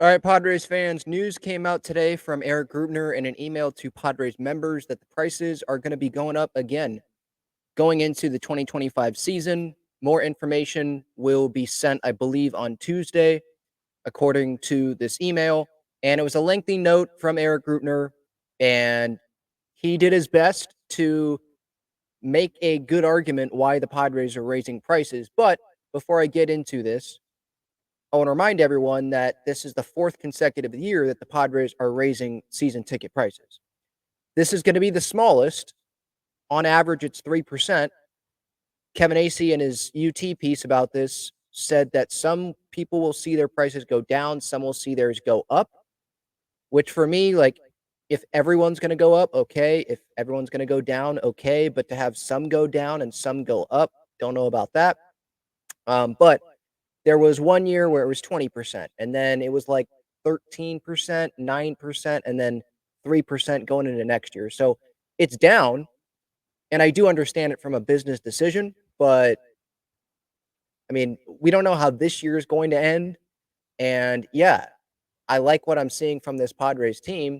All right, Padres fans, news came out today from Eric Grubner in an email to Padres members that the prices are going to be going up again going into the 2025 season. More information will be sent, I believe, on Tuesday, according to this email. And it was a lengthy note from Eric Grubner, and he did his best to make a good argument why the Padres are raising prices. But before I get into this, I want to remind everyone that this is the fourth consecutive year that the Padres are raising season ticket prices. This is going to be the smallest. On average, it's 3%. Kevin Acee, in his UT piece about this, said that some people will see their prices go down, some will see theirs go up, which for me, like, if everyone's going to go up, okay. If everyone's going to go down, okay. But to have some go down and some go up, don't know about that. But there was one year where it was 20%, and then it was like 13%, 9%, and then 3% going into next year. So it's down, and I do understand it from a business decision, but I mean, we don't know how this year is going to end. And yeah, I like what I'm seeing from this Padres team.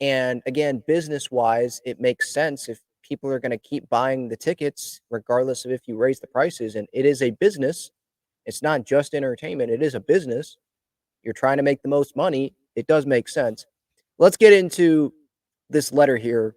And again, business wise, it makes sense if people are going to keep buying the tickets, regardless of if you raise the prices. And it is a business. It's not just entertainment, it is a business. You're trying to make the most money. It does make sense. Let's get into this letter here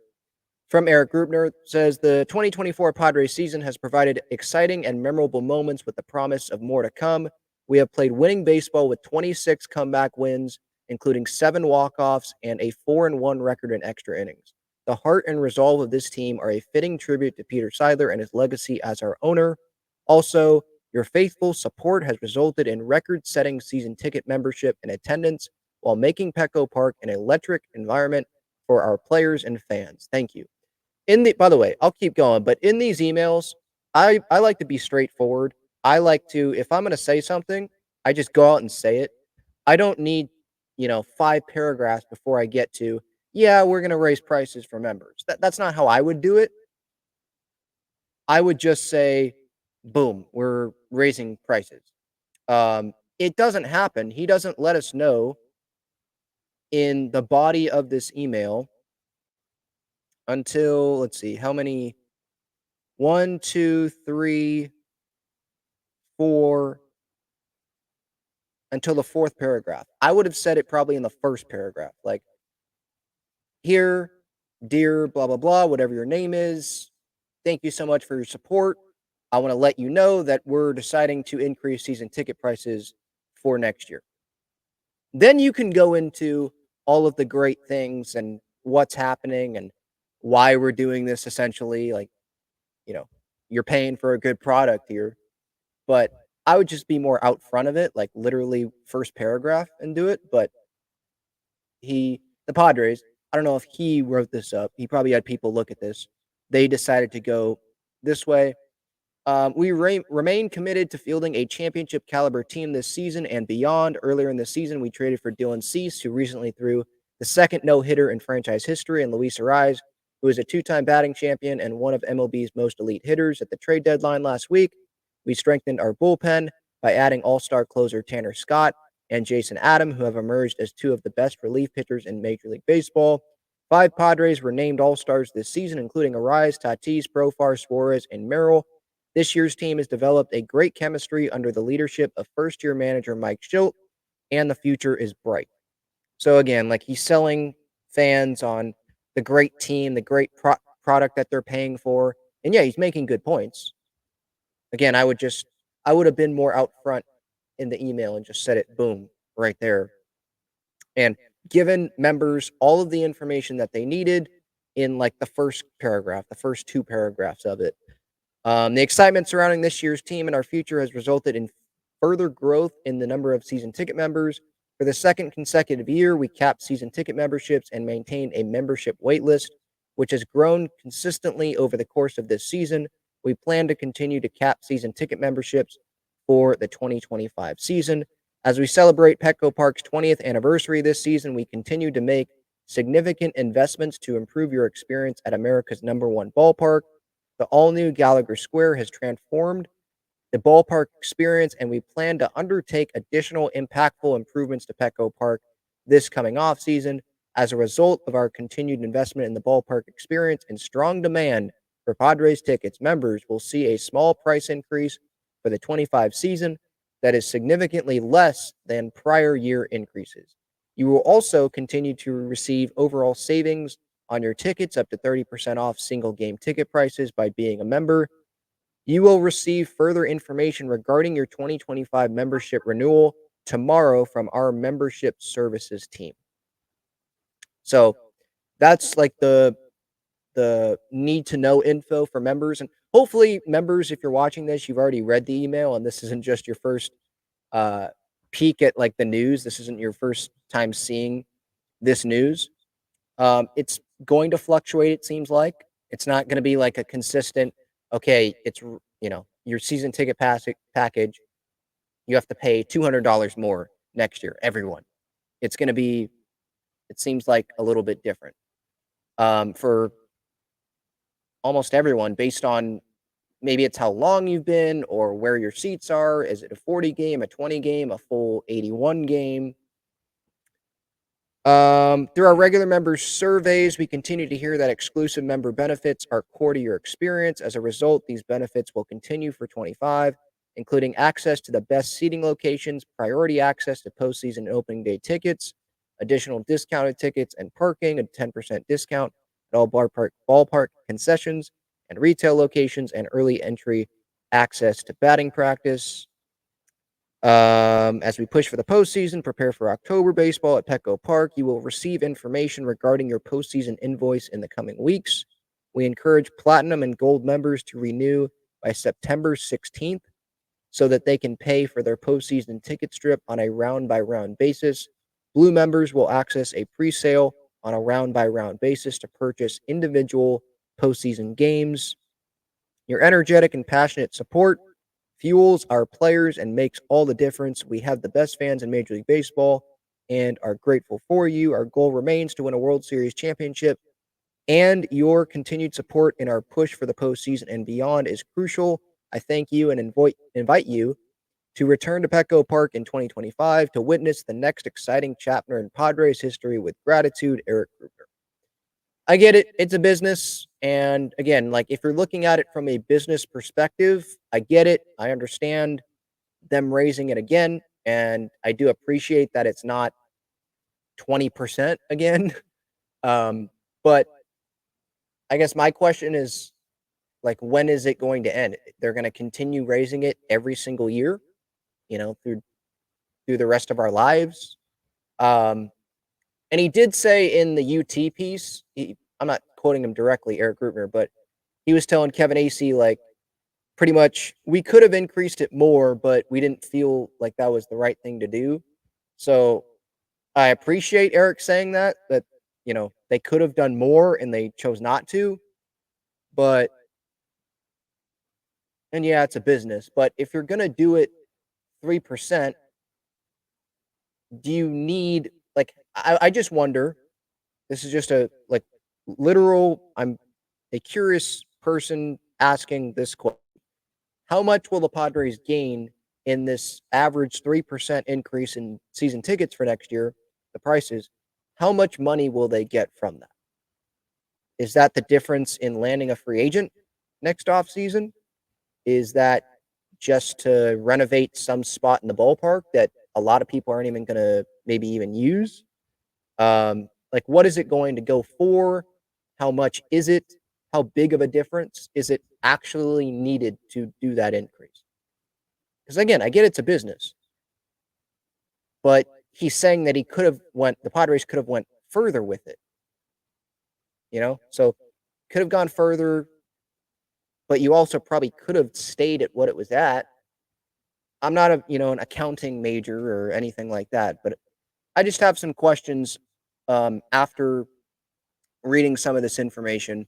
from Eric Grubner. It says the 2024 Padres season has provided exciting and memorable moments with the promise of more to come. We have played winning baseball with 26 comeback wins, including 7 walk-offs and a 4-1 record in extra innings. The heart and resolve of this team are a fitting tribute to Peter Seidler and his legacy as our owner. Also, your faithful support has resulted in record-setting season ticket membership and attendance while making Petco Park an electric environment for our players and fans. Thank you. By the way, I'll keep going, but in these emails, I like to be straightforward. I like to, if I'm going to say something, I just go out and say it. I don't need, 5 paragraphs before I get to, yeah, we're going to raise prices for members. That's not how I would do it. I would just say, boom, we're raising prices. It doesn't happen. He doesn't let us know in the body of this email until, let's see, how many? 1, 2, 3, 4, until the 4th paragraph. I would have said it probably in the first paragraph. Like, here, dear, blah, blah, blah, whatever your name is. Thank you so much for your support. I want to let you know that we're deciding to increase season ticket prices for next year. Then you can go into all of the great things and what's happening and why we're doing this essentially. Like, you know, you're paying for a good product here. But I would just be more out front of it, like literally first paragraph and do it. But the Padres, I don't know if he wrote this up. He probably had people look at this. They decided to go this way. We remain committed to fielding a championship caliber team this season and beyond. Earlier in the season, we traded for Dylan Cease, who recently threw the second no-hitter in franchise history, and Luis Arraez, who is a 2-time batting champion and one of MLB's most elite hitters. At the trade deadline last week, we strengthened our bullpen by adding all-star closer Tanner Scott and Jason Adam, who have emerged as 2 of the best relief pitchers in Major League Baseball. 5 Padres were named all-stars this season, including Arraez, Tatis, Profar, Suarez, and Merrill. This year's team has developed a great chemistry under the leadership of first-year manager Mike Schilt, and the future is bright. So again, like, he's selling fans on the great team, the great product that they're paying for. And yeah, he's making good points. Again, I would have been more out front in the email and just said it, boom, right there. And given members all of the information that they needed in like the first paragraph, the first 2 paragraphs of it. The excitement surrounding this year's team and our future has resulted in further growth in the number of season ticket members. For the second consecutive year, we capped season ticket memberships and maintained a membership waitlist, which has grown consistently over the course of this season. We plan to continue to cap season ticket memberships for the 2025 season. As we celebrate Petco Park's 20th anniversary this season, we continue to make significant investments to improve your experience at America's #1 ballpark. The all-new Gallagher Square has transformed the ballpark experience, and we plan to undertake additional impactful improvements to Petco Park this coming off season. As a result of our continued investment in the ballpark experience and strong demand for Padres tickets, members will see a small price increase for the 25 season that is significantly less than prior year increases. You will also continue to receive overall savings on your tickets, up to 30% off single game ticket prices by being a member. You will receive further information regarding your 2025 membership renewal tomorrow from our membership services team. So that's like the need to know info for members, and hopefully members, if you're watching this, you've already read the email and this isn't just your first uh peek at like the news. This isn't your first time seeing this news. It's going to fluctuate, it seems like. It's not going to be like a consistent, okay, your season ticket package, you have to pay $200 more next year, everyone. It's going to be, it seems like a little bit different for almost everyone based on maybe it's how long you've been or where your seats are. Is it a 40 game, a 20 game, a full 81 game? Through our regular members surveys, we continue to hear that exclusive member benefits are core to your experience. As a result, these benefits will continue for 25, including access to the best seating locations, priority access to postseason and opening day tickets, additional discounted tickets and parking, a 10% discount at all ballpark concessions and retail locations, and early entry access to batting practice. As we push for the postseason, prepare for October baseball at Petco Park. You will receive information regarding your postseason invoice in the coming weeks. We encourage platinum and gold members to renew by September 16th so that they can pay for their postseason ticket strip on a round by round basis. Blue members will access a pre-sale on a round by round basis to purchase individual postseason games. Your energetic and passionate support fuels our players and makes all the difference. We have the best fans in Major League Baseball and are grateful for you. Our goal remains to win a World Series championship, and your continued support in our push for the postseason and beyond is crucial. I thank you and invite you to return to Petco Park in 2025 to witness the next exciting chapter in Padres history. With gratitude, Eric Kruger. I get it. It's a business. And again, like if you're looking at it from a business perspective, I get it. I understand them raising it again. And I do appreciate that it's not 20% again. But I guess my question is, like, when is it going to end? They're going to continue raising it every single year, through the rest of our lives. Um, and he did say in the UT piece, I'm not quoting him directly, Eric Grutner, but he was telling Kevin Acee, like, pretty much, we could have increased it more, but we didn't feel like that was the right thing to do. So I appreciate Eric saying that they could have done more and they chose not to. But, and yeah, it's a business. But if you're going to do it 3%, do you need, like, I just wonder, this is just a, like, I'm a curious person asking this question. How much will the Padres gain in this average 3% increase in season tickets for next year, the prices? How much money will they get from that? Is that the difference in landing a free agent next offseason? Is that just to renovate some spot in the ballpark that a lot of people aren't even going to maybe even use? Like, what is it going to go for? How much is it? How big of a difference is it actually needed to do that increase? Because again, I get it's a business, but he's saying that the Padres could have went further with it. So could have gone further, but you also probably could have stayed at what it was at. I'm not an accounting major or anything like that, but I just have some questions after reading some of this information.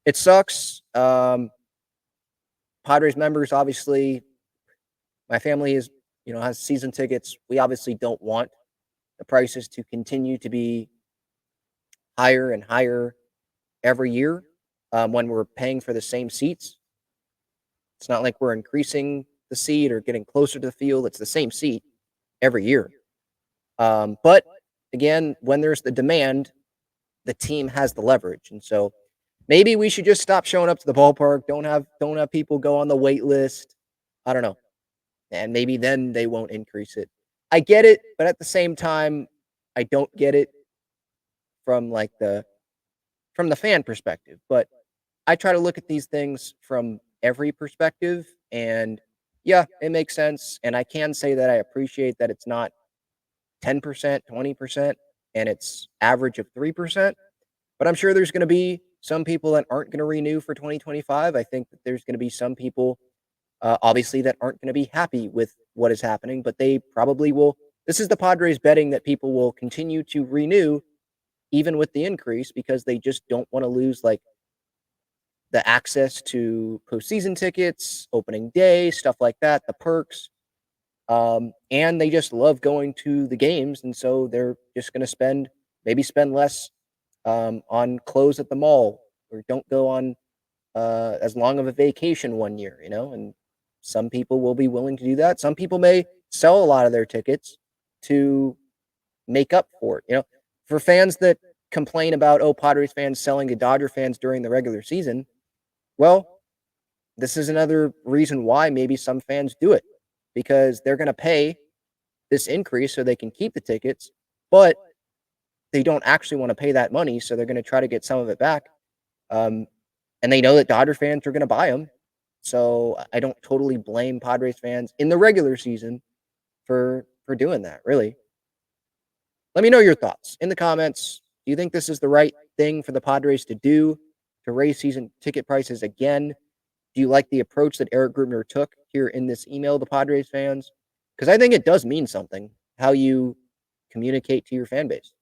It sucks. Padres members, obviously, my family has season tickets. We obviously don't want the prices to continue to be higher and higher every year when we're paying for the same seats. It's not like we're increasing the seat or getting closer to the field. It's the same seat every year. But again, when there's the demand, the team has the leverage. And so maybe we should just stop showing up to the ballpark. Don't have people go on the wait list. I don't know. And maybe then they won't increase it. I get it, but at the same time, I don't get it from like the fan perspective. But I try to look at these things from every perspective, and yeah, it makes sense. And I can say that I appreciate that it's not 10%, 20%, and it's average of 3%. But I'm sure there's going to be some people that aren't going to renew for 2025. I think that there's going to be some people, obviously, that aren't going to be happy with what is happening, but they probably will. This is the Padres betting that people will continue to renew even with the increase because they just don't want to lose like the access to postseason tickets, opening day, stuff like that, the perks. And they just love going to the games. And so they're just going to spend less on clothes at the mall or don't go on as long of a vacation one year, and some people will be willing to do that. Some people may sell a lot of their tickets to make up for it. For fans that complain about, Padres fans selling to Dodger fans during the regular season, well, this is another reason why maybe some fans do it because they're going to pay this increase so they can keep the tickets, but they don't actually want to pay that money, so they're going to try to get some of it back. And they know that Dodger fans are going to buy them. So I don't totally blame Padres fans in the regular season for doing that, really. Let me know your thoughts in the comments. Do you think this is the right thing for the Padres to do to raise season ticket prices again? Do you like the approach that Eric Grubner took here in this email to Padres fans? Because I think it does mean something how you communicate to your fan base.